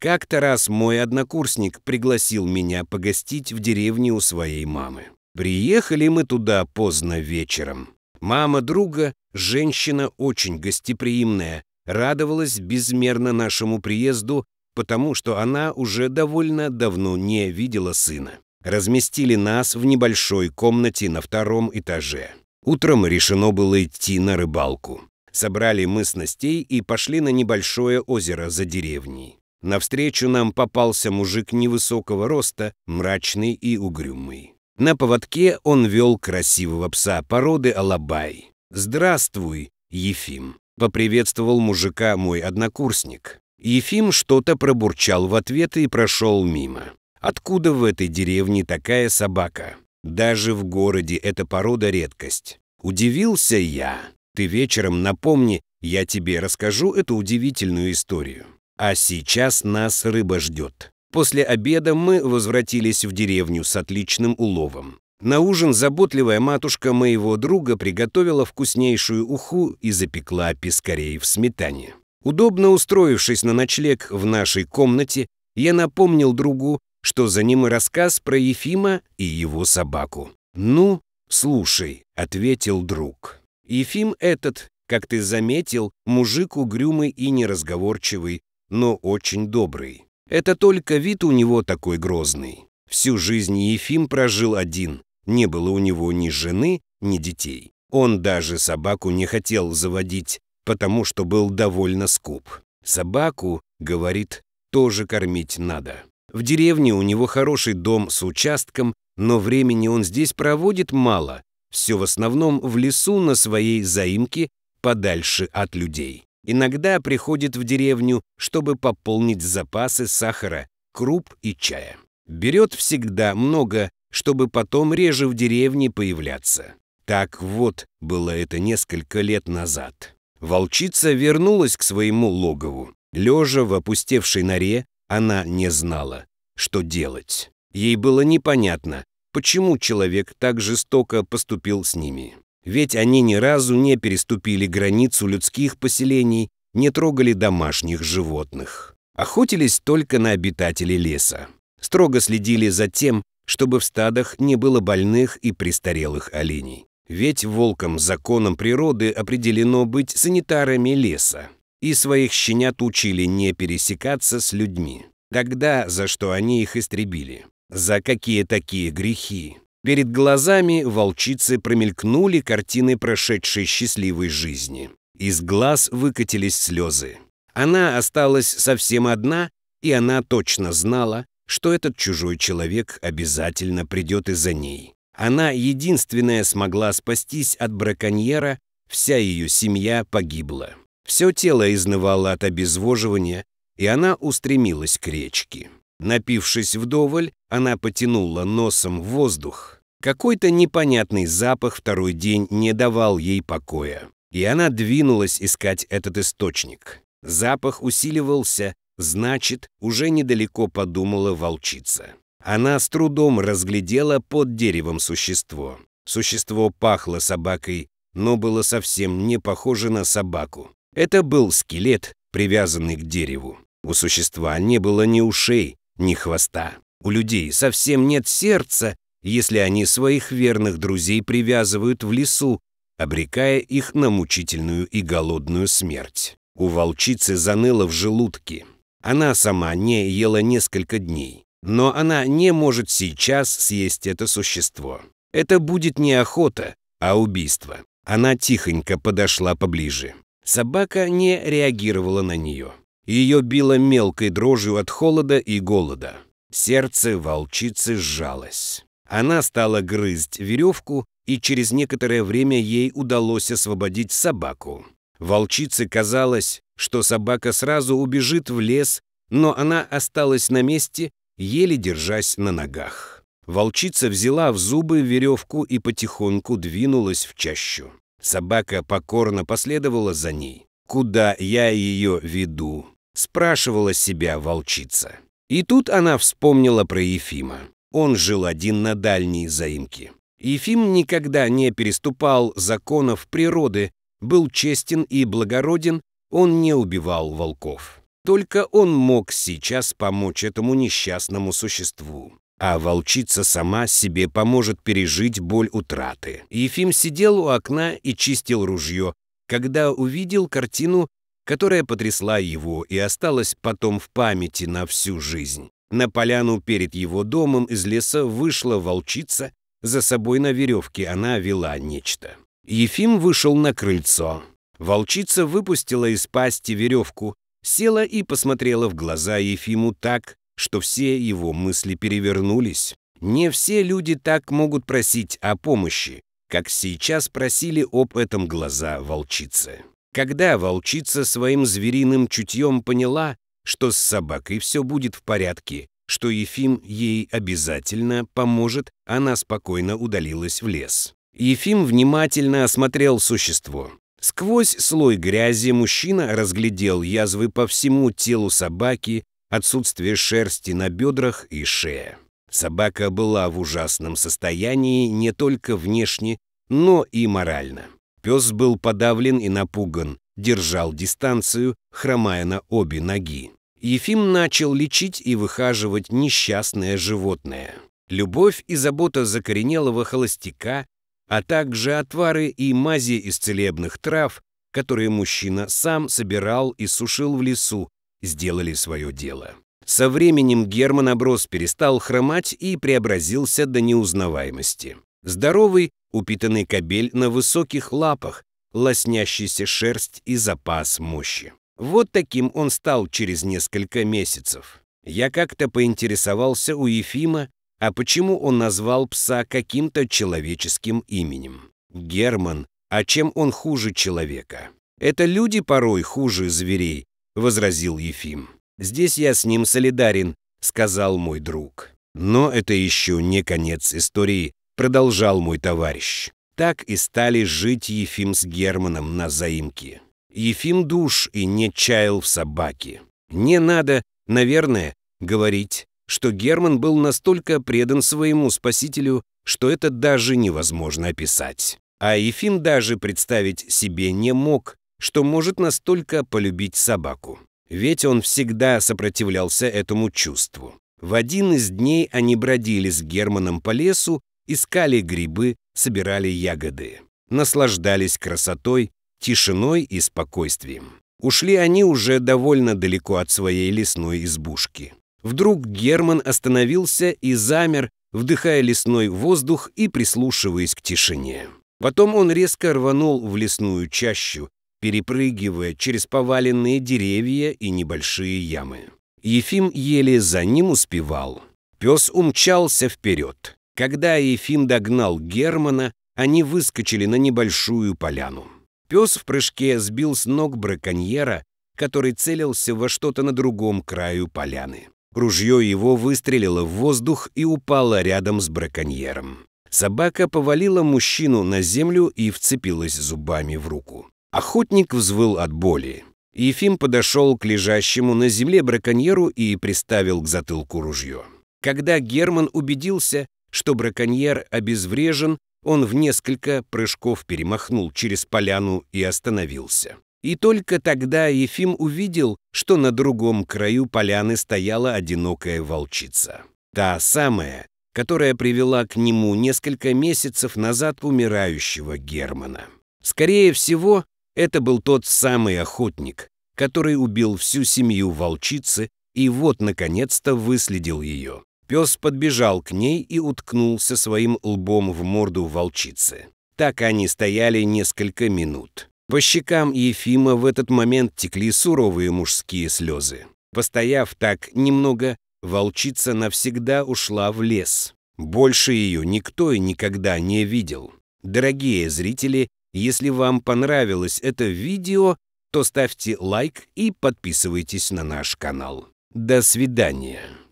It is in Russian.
Как-то раз мой однокурсник пригласил меня погостить в деревне у своей мамы. Приехали мы туда поздно вечером. Мама друга, женщина очень гостеприимная, радовалась безмерно нашему приезду, потому что она уже довольно давно не видела сына. Разместили нас в небольшой комнате на 2-м этаже. Утром решено было идти на рыбалку. Собрали мы снастей и пошли на небольшое озеро за деревней. Навстречу нам попался мужик невысокого роста, мрачный и угрюмый. На поводке он вел красивого пса породы алабай. «Здравствуй, Ефим», — поприветствовал мужика мой однокурсник. Ефим что-то пробурчал в ответ и прошел мимо. Откуда в этой деревне такая собака? Даже в городе эта порода редкость. Удивился я. Ты вечером напомни, я тебе расскажу эту удивительную историю. А сейчас нас рыба ждет. После обеда мы возвратились в деревню с отличным уловом. На ужин заботливая матушка моего друга приготовила вкуснейшую уху и запекла пескарей в сметане. Удобно устроившись на ночлег в нашей комнате, я напомнил другу, что за ним и рассказ про Ефима и его собаку. «Ну, слушай», — ответил друг. «Ефим этот, как ты заметил, мужик угрюмый и неразговорчивый, но очень добрый. Это только вид у него такой грозный. Всю жизнь Ефим прожил один, не было у него ни жены, ни детей. Он даже собаку не хотел заводить, потому что был довольно скуп. Собаку, говорит, тоже кормить надо. В деревне у него хороший дом с участком, но времени он здесь проводит мало. Все в основном в лесу на своей заимке, подальше от людей. Иногда приходит в деревню, чтобы пополнить запасы сахара, круп и чая. Берет всегда много, чтобы потом реже в деревне появляться. Так вот, было это несколько лет назад. Волчица вернулась к своему логову. Лежа в опустевшей норе, она не знала, что делать. Ей было непонятно, почему человек так жестоко поступил с ними. Ведь они ни разу не переступили границу людских поселений, не трогали домашних животных. Охотились только на обитателей леса. Строго следили за тем, чтобы в стадах не было больных и престарелых оленей. Ведь волкам законом природы определено быть санитарами леса. И своих щенят учили не пересекаться с людьми. Тогда за что они их истребили? За какие такие грехи? Перед глазами волчицы промелькнули картины прошедшей счастливой жизни. Из глаз выкатились слезы. Она осталась совсем одна, и она точно знала, что этот чужой человек обязательно придет из-за ней. Она единственная смогла спастись от браконьера, вся ее семья погибла. Все тело изнывало от обезвоживания, и она устремилась к речке. Напившись вдоволь, она потянула носом в воздух. Какой-то непонятный запах второй день не давал ей покоя, и она двинулась искать этот источник. Запах усиливался, значит, уже недалеко, подумала волчица. Она с трудом разглядела под деревом существо. Существо пахло собакой, но было совсем не похоже на собаку. Это был скелет, привязанный к дереву. У существа не было ни ушей, ни хвоста. У людей совсем нет сердца, если они своих верных друзей привязывают в лесу, обрекая их на мучительную и голодную смерть. У волчицы заныло в желудке. Она сама не ела несколько дней, но она не может сейчас съесть это существо. Это будет не охота, а убийство. Она тихонько подошла поближе. Собака не реагировала на нее. Ее било мелкой дрожью от холода и голода. Сердце волчицы сжалось. Она стала грызть веревку, и через некоторое время ей удалось освободить собаку. Волчице казалось, что собака сразу убежит в лес, но она осталась на месте, еле держась на ногах. Волчица взяла в зубы веревку и потихоньку двинулась в чащу. Собака покорно последовала за ней. «Куда я ее веду?» — спрашивала себя волчица. И тут она вспомнила про Ефима. Он жил один на дальней заимке. Ефим никогда не переступал законов природы, был честен и благороден, он не убивал волков. Только он мог сейчас помочь этому несчастному существу. А волчица сама себе поможет пережить боль утраты. Ефим сидел у окна и чистил ружье, когда увидел картину, которая потрясла его и осталась потом в памяти на всю жизнь. На поляну перед его домом из леса вышла волчица, за собой на веревке она вела нечто. Ефим вышел на крыльцо. Волчица выпустила из пасти веревку, села и посмотрела в глаза Ефиму так, что все его мысли перевернулись. Не все люди так могут просить о помощи, как сейчас просили об этом глаза волчицы. Когда волчица своим звериным чутьем поняла, что с собакой все будет в порядке, что Ефим ей обязательно поможет, она спокойно удалилась в лес. Ефим внимательно осмотрел существо. Сквозь слой грязи мужчина разглядел язвы по всему телу собаки, отсутствие шерсти на бедрах и шее. Собака была в ужасном состоянии не только внешне, но и морально. Пес был подавлен и напуган, держал дистанцию, хромая на обе ноги. Ефим начал лечить и выхаживать несчастное животное. Любовь и забота закоренелого холостяка, а также отвары и мази из целебных трав, которые мужчина сам собирал и сушил в лесу, сделали свое дело. Со временем Герман оброс, перестал хромать и преобразился до неузнаваемости. Здоровый, упитанный кобель на высоких лапах, лоснящаяся шерсть и запас мощи. Вот таким он стал через несколько месяцев. Я как-то поинтересовался у Ефима, а почему он назвал пса каким-то человеческим именем. Герман, а чем он хуже человека? Это люди порой хуже зверей, возразил Ефим. Здесь я с ним солидарен, сказал мой друг. Но это еще не конец истории, продолжал мой товарищ. Так и стали жить Ефим с Германом на заимке. Ефим душ и не чаял в собаке. Не надо, наверное, говорить, что Герман был настолько предан своему спасителю, что это даже невозможно описать. А Ефим даже представить себе не мог, что может настолько полюбить собаку. Ведь он всегда сопротивлялся этому чувству. В один из дней они бродили с Германом по лесу, искали грибы, собирали ягоды, наслаждались красотой, тишиной и спокойствием. Ушли они уже довольно далеко от своей лесной избушки. Вдруг Герман остановился и замер, вдыхая лесной воздух и прислушиваясь к тишине. Потом он резко рванул в лесную чащу, перепрыгивая через поваленные деревья и небольшие ямы. Ефим еле за ним успевал. Пес умчался вперед. Когда Ефим догнал Германа, они выскочили на небольшую поляну. Пес в прыжке сбил с ног браконьера, который целился во что-то на другом краю поляны. Ружье его выстрелило в воздух и упало рядом с браконьером. Собака повалила мужчину на землю и вцепилась зубами в руку. Охотник взвыл от боли. Ефим подошел к лежащему на земле браконьеру и приставил к затылку ружье. Когда Герман убедился, что браконьер обезврежен, он в несколько прыжков перемахнул через поляну и остановился. И только тогда Ефим увидел, что на другом краю поляны стояла одинокая волчица. Та самая, которая привела к нему несколько месяцев назад умирающего Германа. Скорее всего, это был тот самый охотник, который убил всю семью волчицы и вот, наконец-то, выследил ее. Пес подбежал к ней и уткнулся своим лбом в морду волчицы. Так они стояли несколько минут. По щекам Ефима в этот момент текли суровые мужские слезы. Постояв так немного, волчица навсегда ушла в лес. Больше ее никто и никогда не видел. Дорогие зрители, если вам понравилось это видео, то ставьте лайк и подписывайтесь на наш канал. До свидания.